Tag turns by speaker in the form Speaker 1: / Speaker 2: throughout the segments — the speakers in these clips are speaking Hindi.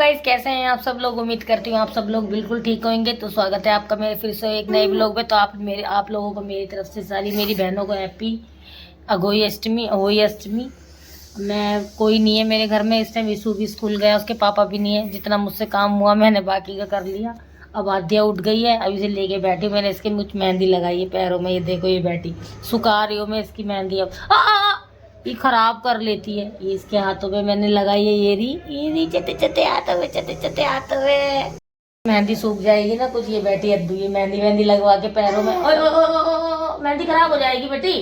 Speaker 1: गाइस, कैसे हैं आप सब लोग। उम्मीद करती हूँ आप सब लोग बिल्कुल ठीक होंगे। तो स्वागत है आपका मेरे फिर से एक नए ब्लॉग में। तो आप लोगों को मेरी तरफ से, सारी मेरी बहनों को हैप्पी अघोई अष्टमी। मैं कोई नहीं है मेरे घर में इस टाइम। विशु भी स्कूल गया, उसके पापा भी नहीं है। जितना मुझसे काम हुआ मैंने बाकी का कर लिया। अब आद्या उठ गई है, अभी से लेके बैठी। मैंने इसके मुझ मेहंदी लगाई है पैरों में, ये देखो ये बैठी सुखा रही हूँ मैं इसकी मेहंदी। अब ये खराब कर लेती है। ये इसके हाथों पे मैंने लगाई है, ये चते चते हाथों में, चते चते हाथों में। मेहंदी सूख जाएगी ना कुछ। ये बैठी अद्दू, ये मेहंदी मेहंदी लगवा के पैरों में। ओए ओए ओए ओए ओए, मेहंदी खराब हो जाएगी बेटी।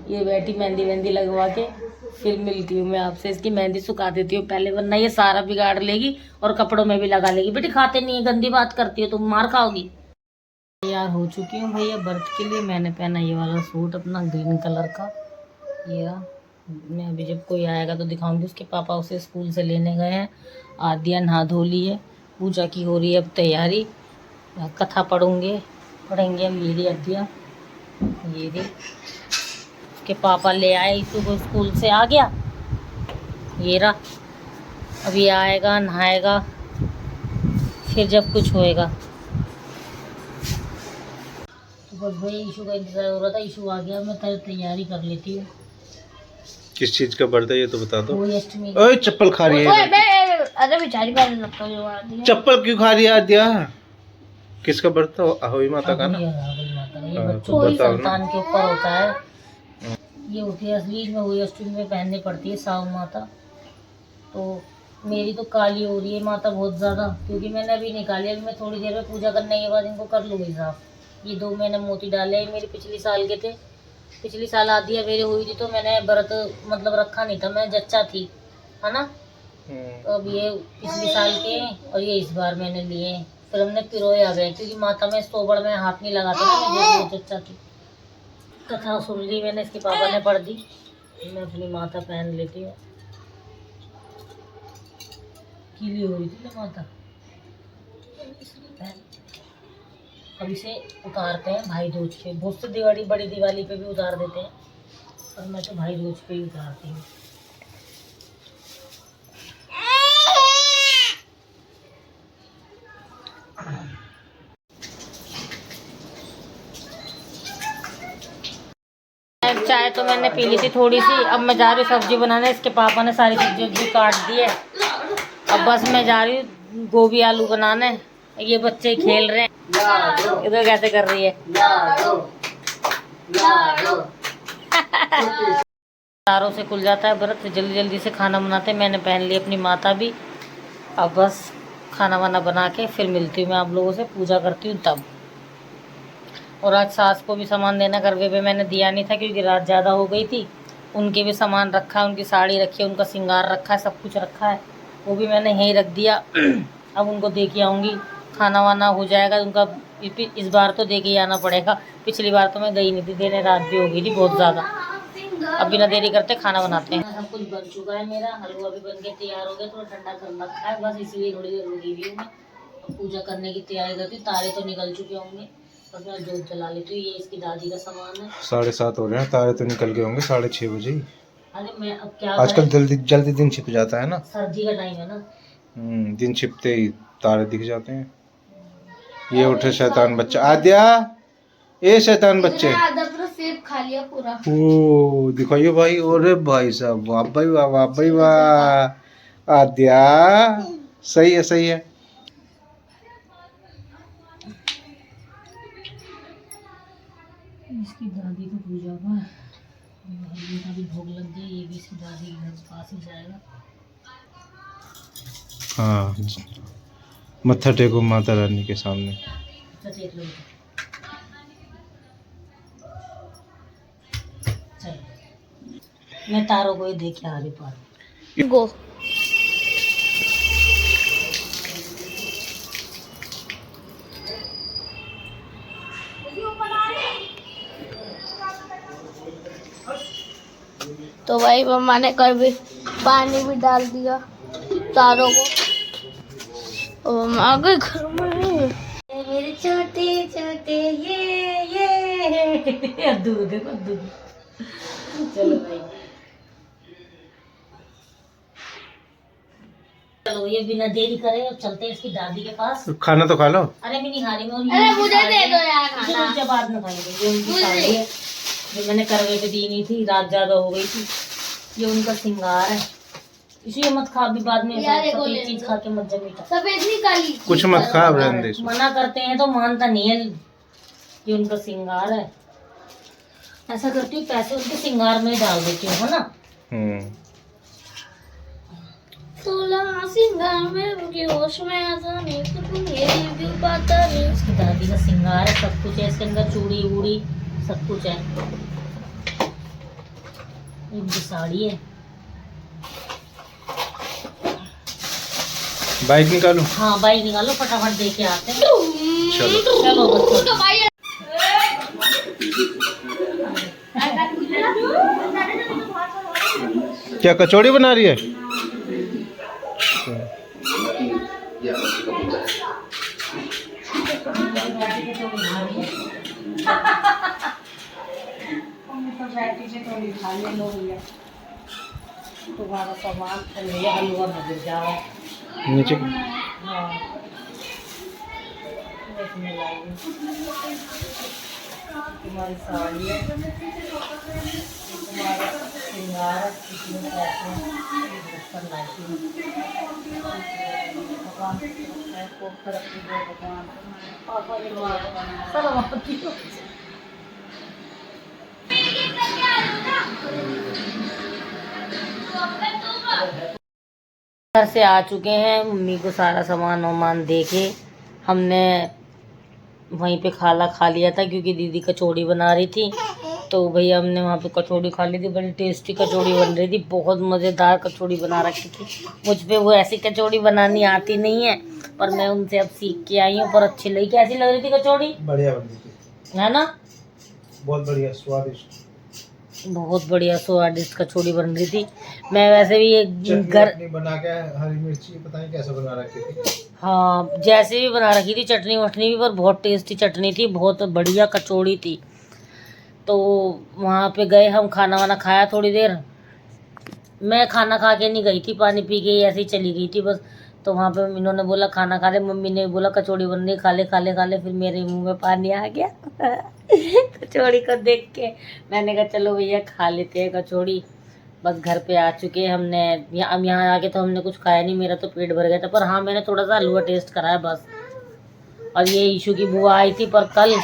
Speaker 1: ये बैठी मेहंदी मेहंदी लगवा के। फिर मिलती हूँ मैं आपसे। इसकी मेहंदी सुखा देती हूँ पहले, वरना ये सारा बिगाड़ लेगी और कपड़ों में भी लगा लेगी। बेटी खाते नहीं है, गंदी बात करती है, तुम मार खाओगी। तैयार हो चुकी हूँ भैया व्रत के लिए। मैंने पहना ये वाला सूट अपना ग्रीन कलर का। ये रहा। मैं अभी जब कोई आएगा तो दिखाऊंगी। उसके पापा उसे स्कूल से लेने गए हैं। आद्या नहा धो ली है, पूजा की हो रही है अब तैयारी। कथा पढ़ेंगे मेरी आद्या। ये रे, उसके पापा ले आए, सुबह स्कूल से आ गया। ये रहा, अभी आएगा नहाएगा, फिर जब कुछ होएगा। तो बस भाई ईशू का इंतजार हो रहा था। ईशू आ गया, मैं तैयारी कर लेती हूँ।
Speaker 2: किस चीज का बर्थडे ये तो बता दो।
Speaker 1: अष्टमी।
Speaker 2: ओए चप्पल खा रही है।
Speaker 1: अरे बेचारी बात लगता है।
Speaker 2: चप्पल क्यों खा रही है आद्या? किसका बर्थडे? अहोई माता का ना।
Speaker 1: ये बच्चों की संतान के ऊपर होता है। ये होती है असली में, वही अष्टमी में पहननी पड़ती है साव माता। तो मेरी तो काली हो रही है माता बहुत ज़्यादा, क्योंकि मैंने अभी निकाली। अभी मैं थोड़ी देर में पूजा करने के बाद इनको कर लूँगी साफ। ये 2 मैंने मोती डाले हैं, मेरे पिछले साल के थे। पिछली साल आदिया मेरी हुई थी तो मैंने व्रत मतलब रखा नहीं था, मैं जच्चा थी, है ना। तो अब ये पिछले साल के और ये इस बार मैंने लिए। फिर हमने पिरोए आ गए, क्योंकि माता में सोबड़ में हाथ नहीं लगाता ना, मैं जो जच्चा थी। कथा सुन ली मैंने, इसके पापा ने पढ़ दी। मैं अपनी माता पहन लेती हूँ। गीली हो रही थी ना माता, अब इसे उतारते हैं भाई दूज पे। बहुत से दिवाली, बड़ी दिवाली पे भी उतार देते हैं, पर मैं तो भाई दूज पे ही उतारती हूँ। चाय तो मैंने पी ली थी थोड़ी सी। अब मैं जा रही हूँ सब्जी बनाने। इसके पापा ने सारी सब्जी काट दी है। अब बस मैं जा रही हूँ गोभी आलू बनाने। ये बच्चे खेल रहे हैं। इधर कैसे कर रही है, तारों से खुल जाता है व्रत। जल्दी जल्दी से खाना बनाते हैं। मैंने पहन ली अपनी माता भी। अब बस खाना वाना बना के फिर मिलती हूँ मैं आप लोगों से, पूजा करती हूँ तब। और आज सास को भी सामान देना, करवे पे मैंने दिया नहीं था क्योंकि रात ज़्यादा हो गई थी। उनके भी सामान रखा है, उनकी साड़ी रखी है, उनका श्रृंगार रखा है, सब कुछ रखा है, वो भी मैंने यहीं रख दिया। अब उनको दे के आऊँगी, खाना वाना हो जाएगा उनका। इस बार तो दे के ही आना पड़ेगा। पिछली बार तो मैं गई नहीं थी देने, रात भी हो गई थी बहुत ज़्यादा। अब बिना देरी करते खाना बनाते हैं। सब कुछ बन चुका है मेरा, हलवा भी बन के तैयार हो गया, थोड़ा ठंडा कर रखा है बस, इसलिए थोड़ी देर रुकी हुई हूँ मैं। अब पूजा करने की तैयारी करती हूँ। तारे तो निकल चुके होंगे, बस मैं जोत जला लेती हूँ। ये इसकी दादी का सामान है।
Speaker 2: 7:30 हो रहे हैं, तारे तो निकल गए होंगे 6:30 बजे।
Speaker 1: अरे मैं अब क्या
Speaker 2: आजकल जल्दी जल्दी दिन छिप जाता है ना,
Speaker 1: सर्दी का टाइम है ना।
Speaker 2: दिन छिपते ही तारे दिख जाते हैं। ये उठे शैतान बच्चा आद्या, ए शैतान बच्चे।
Speaker 1: आधा पूरा सेब खा लिया पूरा।
Speaker 2: ओ दिखाइए भाई। अरे भाई साहब, वाह भाई वाह, वाह भाई वाह। आद्या सही है, सही है।
Speaker 1: इसकी दादी को पूजा का भी भोग लग गया। ये भी इसकी दादी के घर पास ही जाएगा।
Speaker 2: हाँ, मत्था टेको माता रानी के सामने।
Speaker 1: अच्छा देख लो, चलो मैं तारों को ही देख के आ रही पार गो।
Speaker 3: तो भाई मम्मा ने कभी पानी भी डाल दिया तारों को। और मम्मा आ गई घर में।
Speaker 1: मेरे छोटे छोटे ये अद्दू देखो, अद्दू। चलो भाई चलो ये बिना देरी करे और चलते हैं इसकी दादी के पास।
Speaker 2: तो खाना तो खा लो।
Speaker 1: अरे मैं नहीं खा रही,
Speaker 3: अरे मुझे दे दो यार खाना।
Speaker 1: मुझे बाद में खाएंगे। ये उनकी साड़ी है जो मैंने करवे पे दी नहीं थी, रात ज्यादा हो गई थी। ये उनका श्रृंगार है, इसलिए मत खा भी बाद में। सफेद चीज खा के मत जा बेटा,
Speaker 3: सफेद नहीं काली।
Speaker 2: कुछ मत खा, रहने दे इसको।
Speaker 1: मना करते हैं तो मानता नहीं है। ये उनका श्रृंगार है, ऐसा करती हूँ पैसे उनके श्रृंगार में ही डाल देती हूँ, है ना।
Speaker 3: सोलह सिंगार में रुकी होश में आता नहीं तो तुम ये भी पाता नहीं।
Speaker 1: इसकी दादी का श्रृंगार है, सब कुछ है इसके अंदर, चूड़ी वूड़ी सब कुछ है। इनकी साड़ी है।
Speaker 2: बाइक निकालो।
Speaker 1: हाँ बाइक निकालो, फटाफट दे के आते हैं।
Speaker 2: चलो
Speaker 1: चलो बच्चों।
Speaker 3: तो भाई
Speaker 2: क्या कचौड़ी बना रही है?
Speaker 1: तुम्हारा सामान हलवा में गिर जाओ
Speaker 2: नीचे।
Speaker 1: हाँ इसमें लाएंगे। तुम्हारी साड़ी है, तुम्हारा श्रृंगार है, इसमें पैसे बर्तन लाती हूँ। भगवान को तरक्की दो भगवान, पापा ने सलामती हो। घर से आ चुके हैं, मम्मी को सारा सामान वामान दे के हमने वहीं पे खाला खा लिया था, क्योंकि दीदी कचौड़ी बना रही थी। तो भैया हमने वहाँ पे कचौड़ी खा ली थी, बड़ी टेस्टी कचौड़ी बन रही थी, बहुत मज़ेदार कचौड़ी बना रखी थी। मुझ पे वो ऐसी कचौड़ी बनानी आती नहीं है, पर मैं उनसे अब सीख के आई हूँ, पर अच्छी लगी। कैसी लग रही थी कचौड़ी?
Speaker 2: बढ़िया बन रही थी,
Speaker 1: है ना,
Speaker 2: बहुत बढ़िया स्वादिष्ट,
Speaker 1: बहुत बढ़िया स्वादिष्ट कचौड़ी बन रही थी। मैं वैसे भी एक घर
Speaker 2: बना के हरी मिर्ची पता नहीं कैसे बना रखी थी। हाँ
Speaker 1: जैसे भी बना रखी थी, चटनी वटनी भी, पर बहुत टेस्टी चटनी थी, बहुत बढ़िया कचौड़ी थी। तो वहाँ पे गए हम, खाना वाना खाया थोड़ी देर। मैं खाना खा के नहीं गई थी, पानी पी के ऐसे ही चली गई थी बस। तो वहाँ पे इन्होंने बोला खाना खा ले, मम्मी ने बोला कचौड़ी बन रही, खा ले खा ले खा ले। फिर मेरे मुंह में पानी आ गया कचौड़ी को देख के। मैंने कहा चलो भैया खा लेते हैं कचौड़ी। बस घर पे आ चुके हमने। यहाँ आके तो हमने कुछ खाया नहीं, मेरा तो पेट भर गया था। पर हाँ मैंने थोड़ा सा हलवा टेस्ट कराया बस। और ये ईशू की बुआ आई थी पर कल,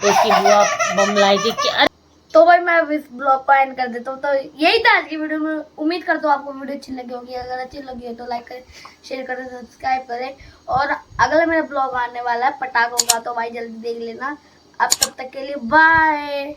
Speaker 1: तो उसकी बुआ बम लाई थी कि
Speaker 3: तो भाई मैं इस ब्लॉग को एंड कर देता हूँ। तो यही था आज की वीडियो में। उम्मीद करता हूँ आपको वीडियो अच्छी लगी होगी। अगर अच्छी लगी हो तो लाइक करें, शेयर करें, सब्सक्राइब करें। और अगला मेरा ब्लॉग आने वाला है पटाखों का, तो भाई जल्दी देख लेना। अब तब तक के लिए बाय।